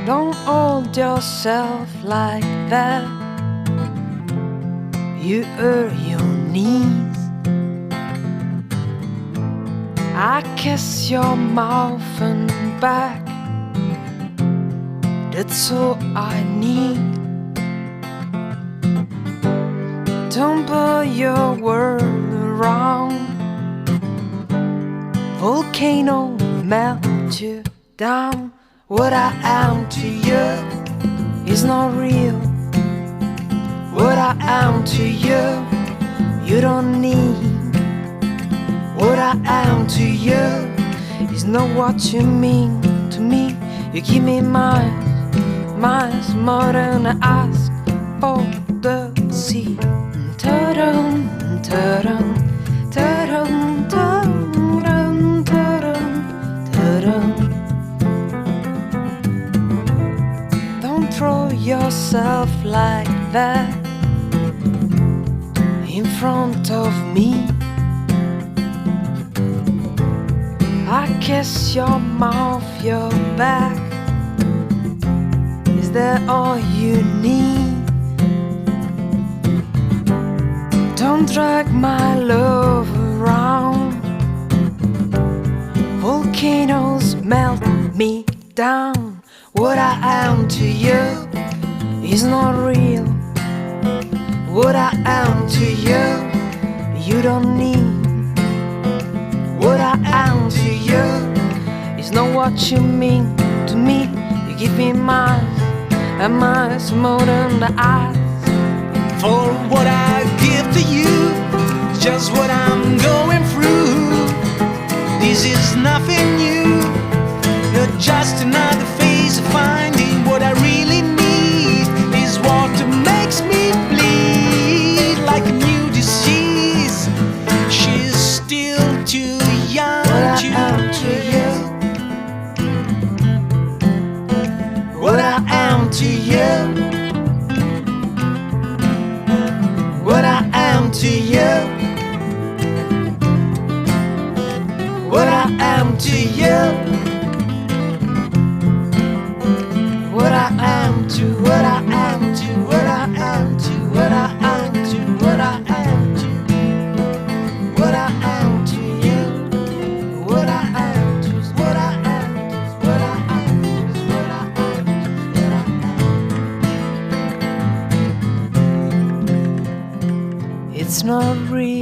Don't hold yourself like that. You hurt your knees. I kiss your mouth and back. That's all I need. Don't put your world around. Volcano melt you down. What I am to you is not real. What I am to you, you don't need. What I am to you is not what you mean to me. You give me miles more than I ask for the sea. Ta-dum, ta-dum, ta-dum, ta-dum, ta-dum, ta-dum. Don't throw yourself like that in front of me. I kiss your mouth, your back. Is that all you need? Don't drag my love around. Volcanoes melt me down. What I am to you is not real. What I am to you, you don't need. What I am to you is not what you mean to me. You give me miles and miles more than the eyes. For what I give to you, just what I'm going through. This is nothing new, not just another phase of finding what I really need. Is what makes me bleed like a new disease. She's still too young to you. What I am to you. What I am to you. What I am to you. What I am to, what I am to, what I am to, what I am to, what I am to. What I am to you. What I am to, what I am to, what I am to, what I am to, what I am. It's not real.